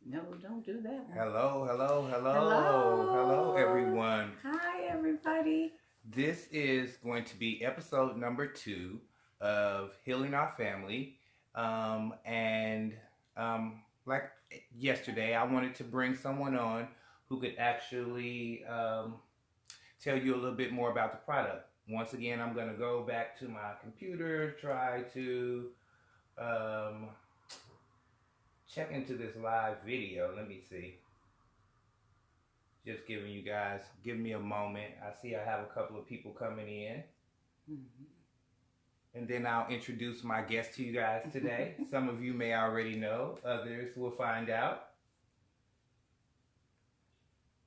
No, don't do that one. Hello, hello, hello, hello, Hello. everyone. Hi, everybody. This is going to be episode number 2 of Healing Our Family. And like yesterday, I wanted to bring someone on who could actually tell you a little bit more about the product. Once again, I'm going to go back to my computer, try to um, check into this live video. Let me see. Just giving you guys, give me a moment. I see I have a couple of people coming in. Mhm. And then I'll introduce my guest to you guys today. Some of you may already know, others will find out.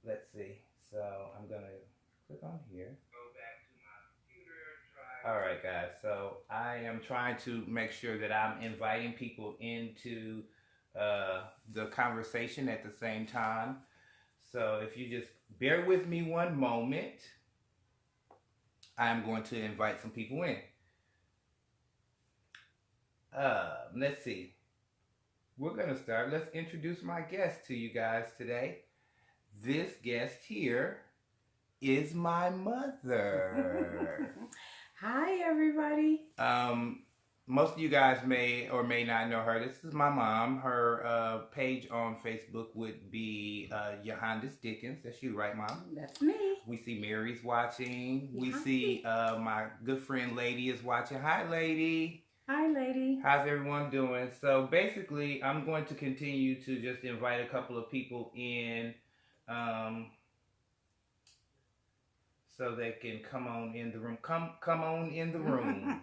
Let's see. So I'm going to click on here. Go back to my computer. All right, guys. So I am trying to make sure that I'm inviting people into the conversation at the same time. So if you just bear with me one moment, I'm going to invite some people in. Let's see. We're going to start. Let's introduce my guest to you guys today. This guest here is my mother. Hi, everybody. Most of you guys may or may not know her. This is my mom. Her page on Facebook would be Johannes Dickens. That's you, right, Mom? That's me. We see Mary's watching. We Hi. see my good friend Lady is watching. Hi, Lady. Hi, lady. How's everyone doing? So basically, I'm going to continue to just invite a couple of people in so they can come on in the room. Come on in the room.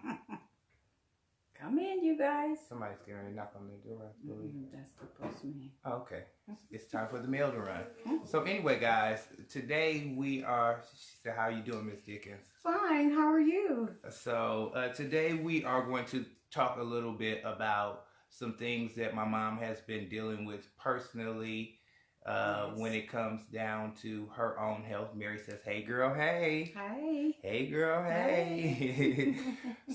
Come in, you guys. Somebody's getting ready to knock on the door, I believe. That's the postman. Oh, okay. It's time for the mail to run. So anyway, guys, today we are, she said, how are you doing, Miss Dickens? Fine. How are you? So today we are going to talk a little bit about some things that my mom has been dealing with personally when it comes down to her own health. Mary says, hey girl, hey. Hi. Hey girl, hey.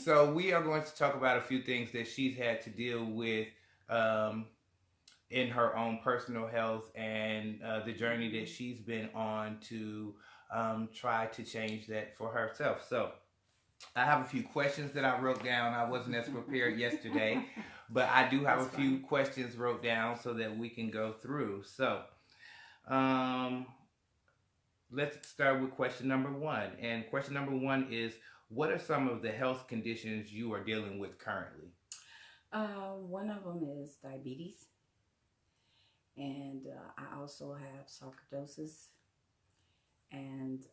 So we are going to talk about a few things that she's had to deal with in her own personal health and the journey that she's been on to try to change that for herself. So I have a few questions that I wrote down. I wasn't as prepared yesterday, but I do have a few questions wrote down so that we can go through. So let's start with question number 1. And question number 1 is, what are some of the health conditions you are dealing with currently? One of them is diabetes. And I also have sarcoidosis and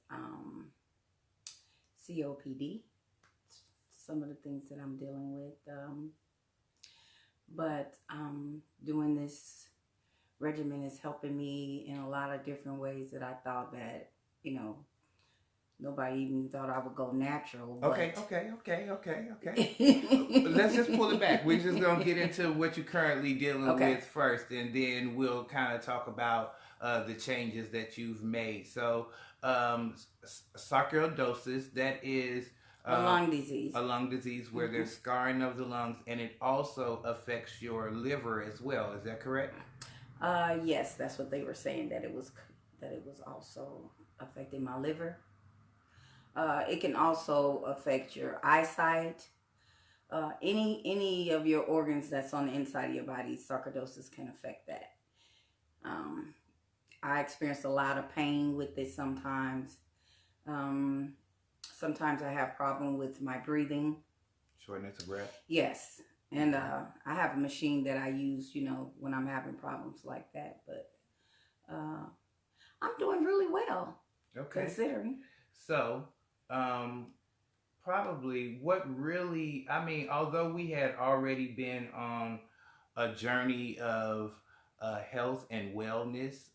COPD. Some of the things that I'm dealing with. But doing this regimen is helping me in a lot of different ways that I thought that, nobody even thought I would go natural. But... Okay. Let's just pull it back. We're just going to get into what you're currently dealing with first, and then we'll kind of talk about the changes that you've made. So, sarcoidosis, that is a lung disease. A lung disease where there's scarring of the lungs, and it also affects your liver as well. Is that correct? Yes, that's what they were saying, that it was also affecting my liver. It can also affect your eyesight. Any of your organs that's on the inside of your body, sarcoidosis can affect that. I experience a lot of pain with it sometimes. Sometimes I have problem with my breathing. Shortness of breath? Yes. And I have a machine that I use, when I'm having problems like that. But I'm doing really well. Okay. Considering. So, probably what really, although we had already been on a journey of health and wellness,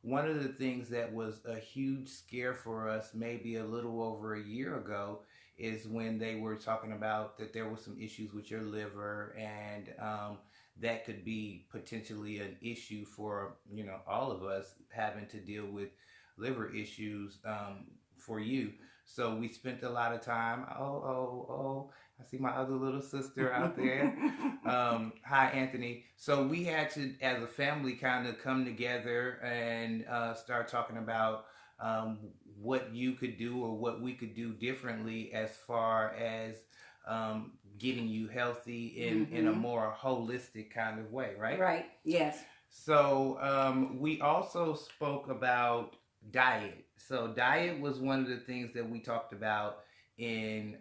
one of the things that was a huge scare for us maybe a little over a year ago is when they were talking about that there were some issues with your liver, and that could be potentially an issue for all of us having to deal with liver issues for you. So we spent a lot of time. Oh! I see my other little sister out there. Hi, Anthony. So we had to, as a family, kind of come together and start talking about um, what you could do or what we could do differently as far as getting you healthy in a more holistic kind of way, right? Right. Yes. So we also spoke about diet. So diet was one of the things that we talked about in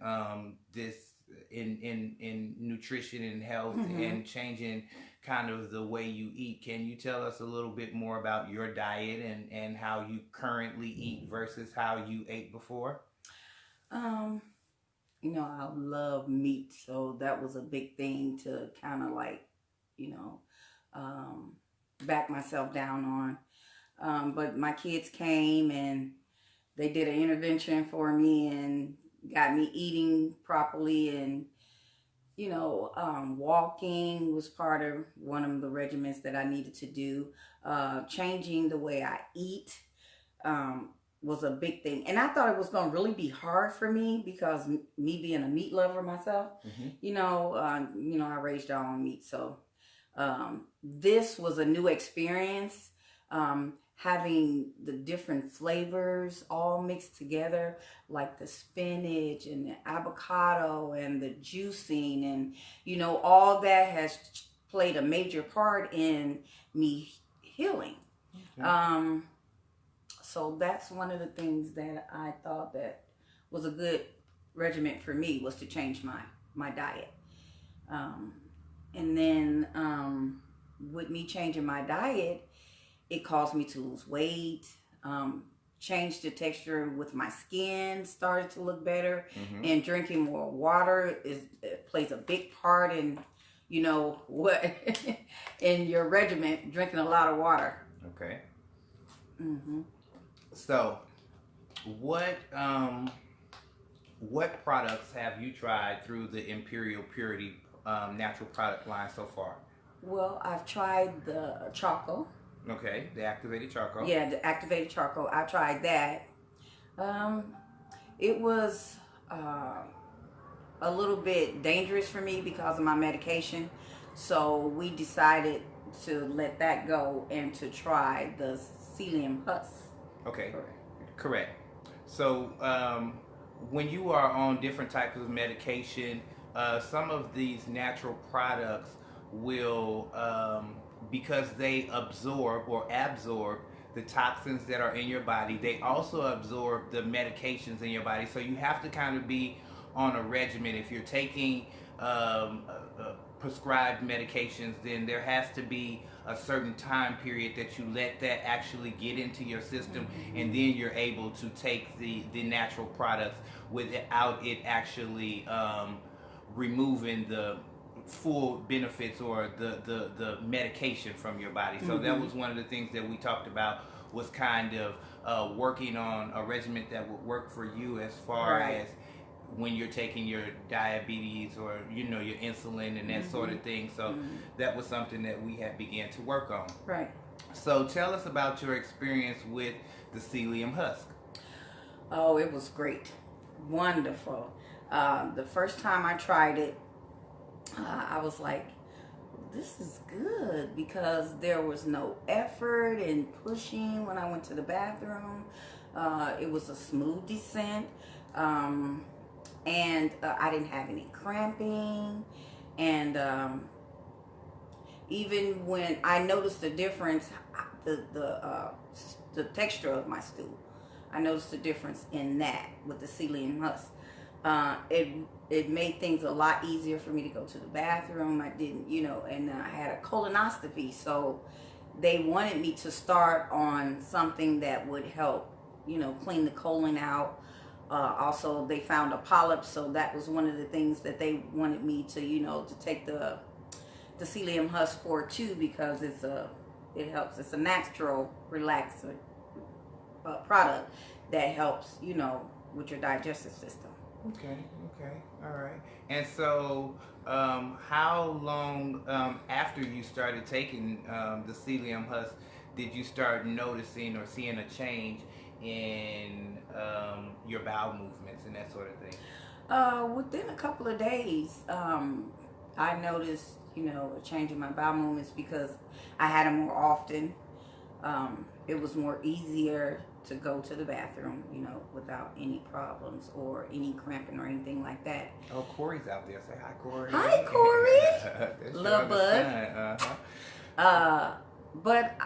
this in nutrition and health and changing kind of the way you eat. Can you tell us a little bit more about your diet and how you currently eat versus how you ate before? You know, I love meat, so that was a big thing to kind of like, you know, back myself down on. But my kids came and they did an intervention for me and got me eating properly, and you know, walking was part of one of the regimens that I needed to do. Changing the way I eat was a big thing, and I thought it was going to really be hard for me because me being a meat lover myself, you know, I raised on meat, so this was a new experience. Having the different flavors all mixed together, like the spinach and the avocado and the juicing, and you know, all that has played a major part in me healing. So that's one of the things that I thought that was a good regimen for me, was to change my diet. And then with me changing my diet, it caused me to lose weight, change the texture with my skin, started to look better, and drinking more water plays a big part in, you know, what in your regimen, drinking a lot of water. Okay. So, what products have you tried through the Imperial Purity natural product line so far? Well, I've tried the charcoal. Okay, the activated charcoal. Yeah, the activated charcoal. I tried that. It was a little bit dangerous for me because of my medication. So we decided to let that go and to try the psyllium husk. Okay, correct. So when you are on different types of medication, some of these natural products will because they absorb the toxins that are in your body, they also absorb the medications in your body. So you have to kind of be on a regimen. If you're taking prescribed medications, then there has to be a certain time period that you let that actually get into your system, and then you're able to take the natural products without it actually removing the full benefits or the medication from your body. So that was one of the things that we talked about, was kind of working on a regimen that would work for you as far as when you're taking your diabetes or, you know, your insulin and that sort of thing. So that was something that we had began to work on. Right. So tell us about your experience with the psyllium husk. Oh, it was great. Wonderful. The first time I tried it, I was like, this is good, because there was no effort in pushing when I went to the bathroom. It was a smooth descent. And I didn't have any cramping, and even when I noticed the difference, the texture of my stool, I noticed the difference in that with the psyllium husk. It made things a lot easier for me to go to the bathroom. I didn't, you know, and I had a colonoscopy, so they wanted me to start on something that would help, you know, clean the colon out. Also, they found a polyp, so that was one of the things that they wanted me to, you know, to take the psyllium husk for too, because it helps. It's a natural relaxer product that helps, you know, with your digestive system. Okay, all right. And so, how long after you started taking the psyllium husk did you start noticing or seeing a change in your bowel movements and that sort of thing? Within a couple of days, I noticed, a change in my bowel movements because I had them more often. It was more easier to go to the bathroom, without any problems or any cramping or anything like that. Oh, Corey's out there. Say hi, Corey. Hi, Corey. That's Love your bud. son. But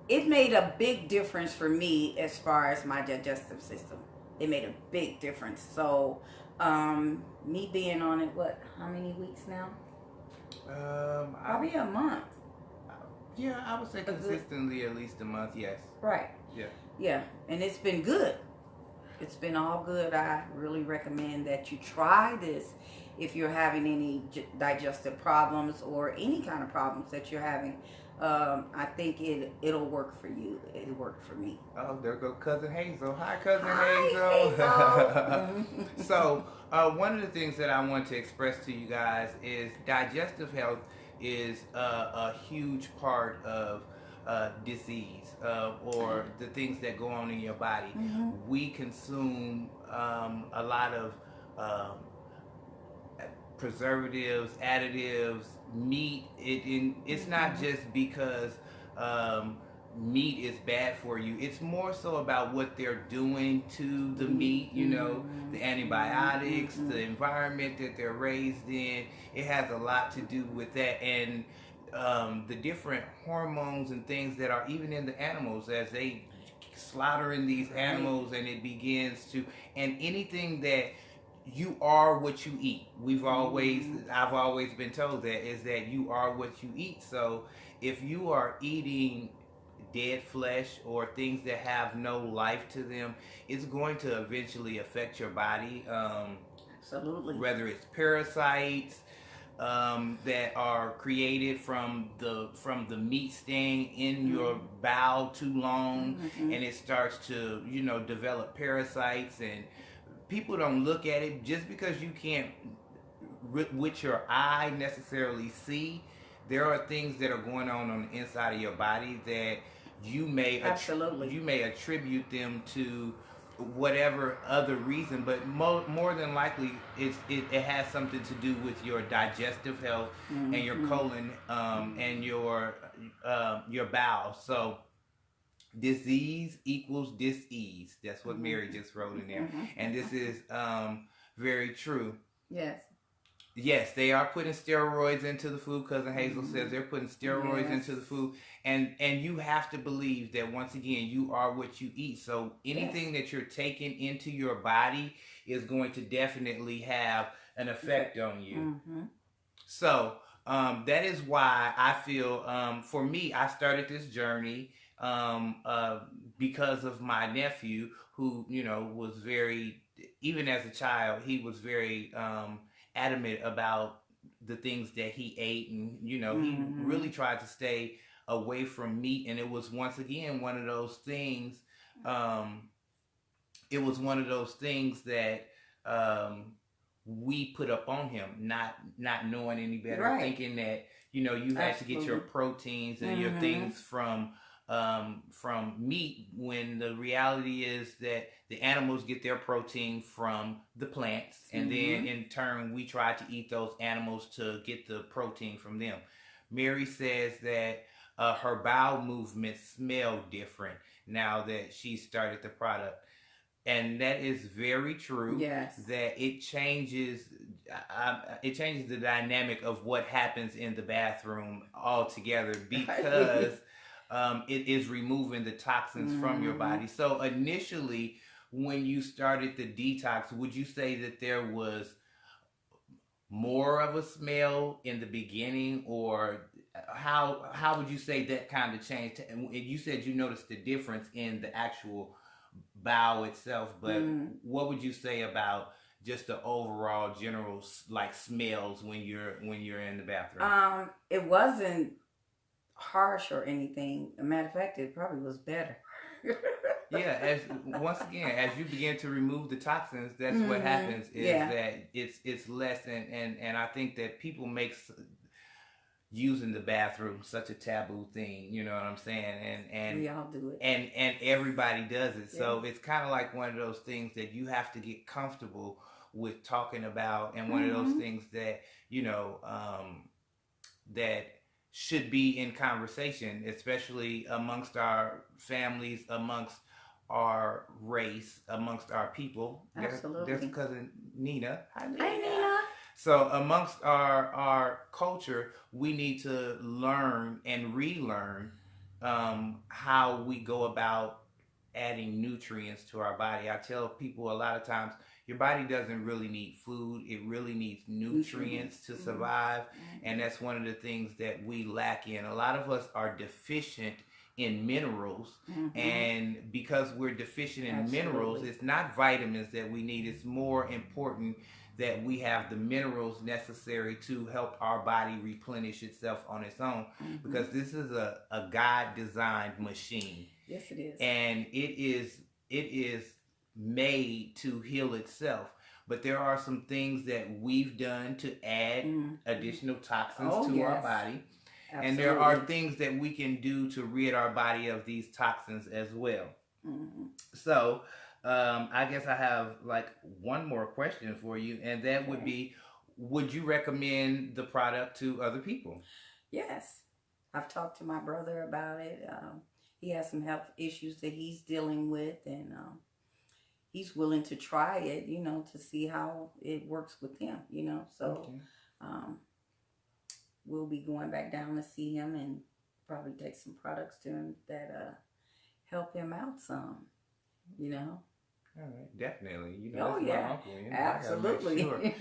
it made a big difference for me as far as my digestive system. It made a big difference. So, me being on it, how many weeks now? Probably a month. Yeah, I would say consistently at least a month, yes. Right. Yeah. Yeah, and it's been good. It's been all good. I really recommend that you try this if you're having any digestive problems or any kind of problems that you're having. I think it'll work for you. It worked for me. Oh, there go Cousin Hazel. Hi, Cousin Hazel. Hazel. So, one of the things that I want to express to you guys is digestive health is a huge part of disease or the things that go on in your body. Mm-hmm. We consume a lot of preservatives, additives, meat. It's not just because meat is bad for you. It's more so about what they're doing to the meat, the antibiotics, the environment that they're raised in. It has a lot to do with that, and the different hormones and things that are even in the animals as they slaughtering these animals, and it begins to, and anything that you are what you eat. I've always been told that is that you are what you eat. So if you are eating dead flesh or things that have no life to them, it's going to eventually affect your body. Absolutely. Whether it's parasites that are created from the meat staying in your bowel too long, and it starts to develop parasites, and people don't look at it just because you can't with your eye necessarily see. There are things that are going on the inside of your body that you may attribute them to whatever other reason, but more than likely it has something to do with your digestive health and your colon and your bowel. So disease equals dis-ease. That's what Mary just wrote in there. And this is very true. Yes. Yes, they are putting steroids into the food. Cousin Hazel says they're putting steroids into the food. And you have to believe that, once again, you are what you eat. So anything that you're taking into your body is going to definitely have an effect on you. So that is why I feel, for me, I started this journey because of my nephew, who was very, even as a child, he was very adamant about the things that he ate, and he really tried to stay away from meat. And it was, once again, one of those things. It was one of those things that we put up on him, not knowing any better, thinking that you had to get your proteins and your things from meat, when the reality is that the animals get their protein from the plants, and then in turn we try to eat those animals to get the protein from them. Mary says that her bowel movements smell different now that she started the product, and that is very true. Yes. That it changes the dynamic of what happens in the bathroom altogether, because it is removing the toxins from your body. So initially, when you started the detox, would you say that there was more of a smell in the beginning, or how would you say that kind of changed? And you said you noticed the difference in the actual bowel itself, but what would you say about just the overall general smells when you're in the bathroom? It wasn't harsh or anything. As a matter of fact, it probably was better. Yeah, once again, as you begin to remove the toxins, that's what happens, is that it's less, and I think that people make using the bathroom such a taboo thing. You know what I'm saying? We all do it. And everybody does it. Yeah. So it's kind of like one of those things that you have to get comfortable with talking about, and one of those things that that should be in conversation, especially amongst our families, amongst our race, amongst our people. Absolutely. There's cousin Nina. Hi, Nina. So amongst our culture, we need to learn and relearn how we go about adding nutrients to our body. I tell people a lot of times, your body doesn't really need food. It really needs nutrients to survive. And that's one of the things that we lack in. A lot of us are deficient in minerals. And because we're deficient in minerals, it's not vitamins that we need. It's more important that we have the minerals necessary to help our body replenish itself on its own. Because this is a God-designed machine. Yes, it is. And it is made to heal itself. But there are some things that we've done to add additional toxins to our body. Absolutely. And there are things that we can do to rid our body of these toxins as well. So I guess I have like one more question for you, and that would be, would you recommend the product to other people? Yes. I've talked to my brother about it. He has some health issues that he's dealing with, and he's willing to try it, to see how it works with him, So we'll be going back down to see him and probably take some products to him that help him out some, All right, definitely. Oh, that's yeah. my uncle. Absolutely.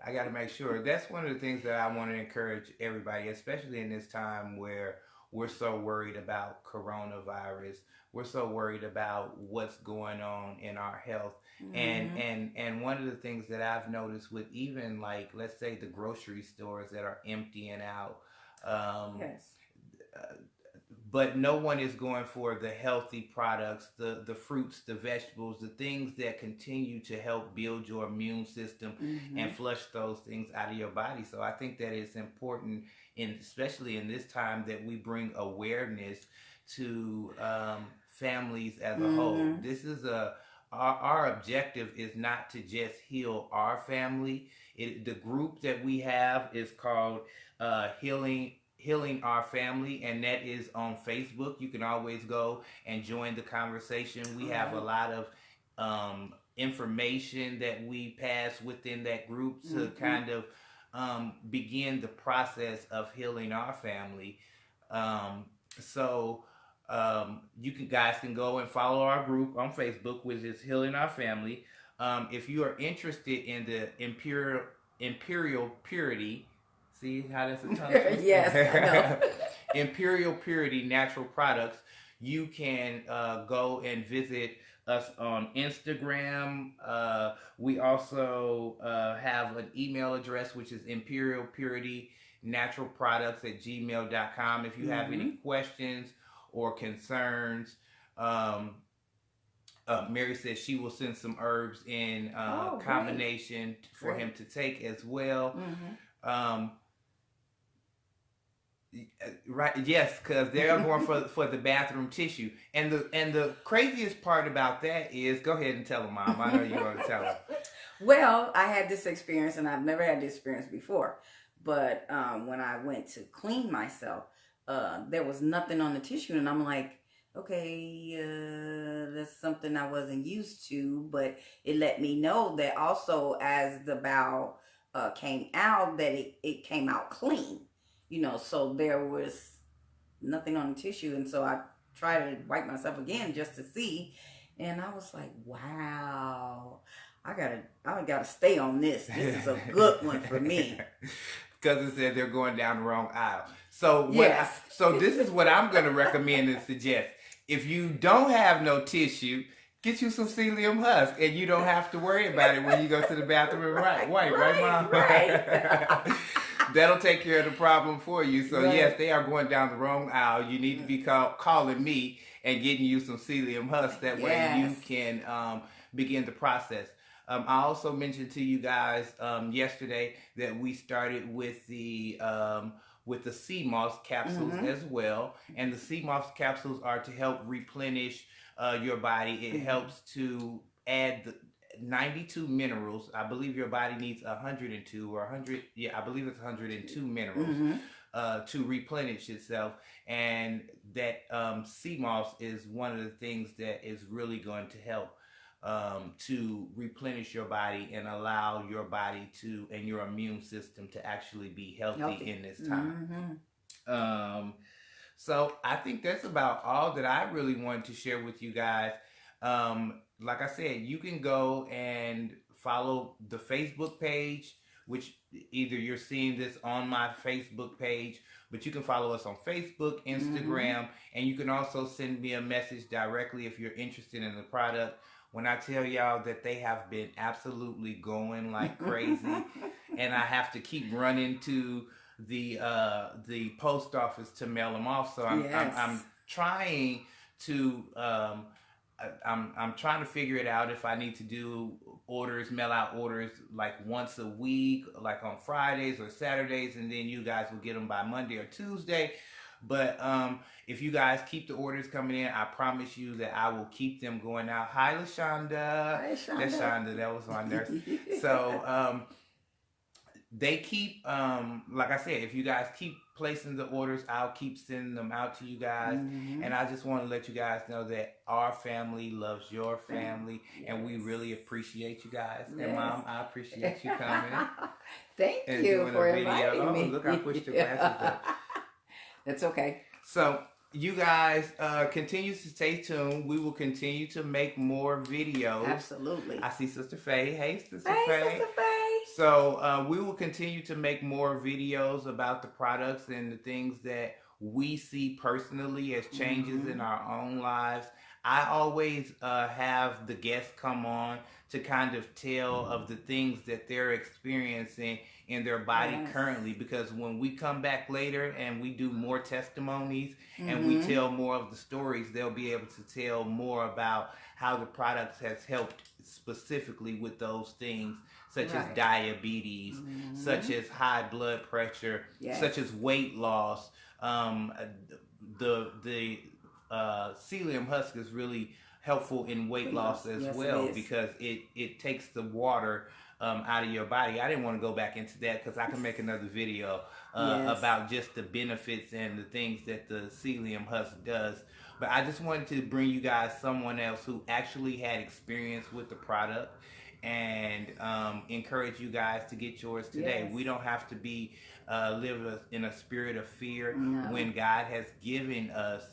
I got to make sure. That's one of the things that I want to encourage everybody, especially in this time where we're so worried about coronavirus. We're so worried about what's going on in our health. And one of the things that I've noticed with even like, let's say the grocery stores that are emptying out, Yes. But no one is going for the healthy products, the fruits, the vegetables, the things that continue to help build your immune system and flush those things out of your body. So I think that it's important, especially in this time, that we bring awareness to families as a whole. This is our objective is not to just heal our family. The group that we have is called Healing Our Family, and that is on Facebook. You can always go and join the conversation. We have a lot of information that we pass within that group to kind of begin the process of healing our family. So you guys can go and follow our group on Facebook, which is Healing Our Family. If you are interested in the imperial purity, see how that's a tongue twister? Yes, I know. Imperial Purity Natural Products. You can go and visit us on Instagram. We also have an email address, which is imperialpuritynaturalproducts@gmail.com. If you have any questions or concerns, Mary says she will send some herbs in combination for him to take as well. Right, yes, because they're going for the bathroom tissue, and the craziest part about that is, go ahead and tell them, Mom. I know you're going to tell them. Well, I had this experience, and I've never had this experience before. But when I went to clean myself, there was nothing on the tissue, and I'm like, okay, that's something I wasn't used to. But it let me know that also as the bowel came out, that it came out clean. So there was nothing on the tissue. And so I tried to wipe myself again just to see. And I was like, wow, I gotta stay on this. This is a good one for me. Because it said they're going down the wrong aisle. So Yes. This is what I'm going to recommend and suggest. If you don't have no tissue, get you some psyllium husk, and you don't have to worry about it when you go to the bathroom. Right, Mom? Right. That'll take care of the problem for you. So Right. Yes, they are going down the wrong aisle. You need to be calling me and getting you some psyllium husk. That way you can begin the process. I also mentioned to you guys yesterday that we started with the sea moss capsules Mm-hmm. as well, and the sea moss capsules are to help replenish your body. It Mm-hmm. helps to add the 92 minerals. I believe your body needs 102 or 100. Yeah, I believe it's 102 minerals Mm-hmm. to replenish itself. And that sea moss is one of the things that is really going to help to replenish your body and allow your body to and your immune system to actually be healthy Healthy. in this time. Mm-hmm. Um, so I think that's about all that I really wanted to share with you guys. Like I said, you can go and follow the Facebook page, which either you're seeing this on my Facebook page, but you can follow us on Facebook, Mm-hmm. Instagram, and you can also send me a message directly if you're interested in the product. When I tell y'all that they have been absolutely going like crazy, and I have to keep running to the post office to mail them off. So I'm Yes. trying to I'm trying to figure it out if I need to do orders, mail out orders like once a week, like on Fridays or Saturdays, and then you guys will get them by Monday or Tuesday. But if you guys keep the orders coming in, I promise you that I will keep them going out. Hi, LaShonda. Hi, That's Shonda. Shonda. That was my nurse. So they keep like I said, if you guys keep placing the orders, I'll keep sending them out to you guys. Mm-hmm. And I just want to let you guys know that our family loves your family, and we Yes. really appreciate you guys. And Yes. Mom, I appreciate you coming Thank and you doing for a video. inviting Oh, me. look, I pushed the glasses up. That's okay. So you guys continue to stay tuned. We will continue to make more videos. Absolutely. I see Sister Faye. Hey, Sister Hey, Faye. Sister Faye. So we will continue to make more videos about the products and the things that we see personally as changes in our own lives. I always have the guests come on to kind of tell of the things that they're experiencing in their body Yes. currently, because when we come back later and we do more testimonies and we Mm-hmm. tell more of the stories, they'll be able to tell more about how the products has helped specifically with those things, such as Right. diabetes, Mm-hmm. such as high blood pressure, Yes. such as weight loss. The psyllium husk is really helpful in weight loss as Yes, it well, is. because it takes the water out of your body. I didn't want to go back into that because I can make another video Yes. about just the benefits and the things that the psyllium husk does. But I just wanted to bring you guys someone else who actually had experience with the product, and encourage you guys to get yours today. Yes. We don't have to be live in a spirit of fear No. when God has given us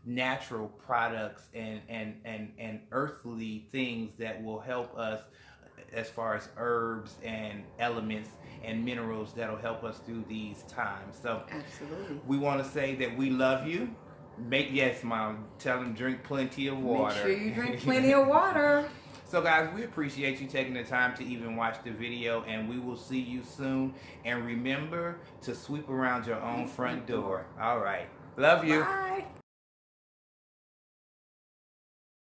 natural products and earthly things that will help us as far as herbs and elements and minerals that'll help us through these times. So Absolutely. we want to say that we love you. Yes, Mom. Tell them drink plenty of water. Make sure you drink plenty of water. So guys, we appreciate you taking the time to even watch the video, and we will see you soon. And remember to sweep around your own front door. All right. Love you. Bye.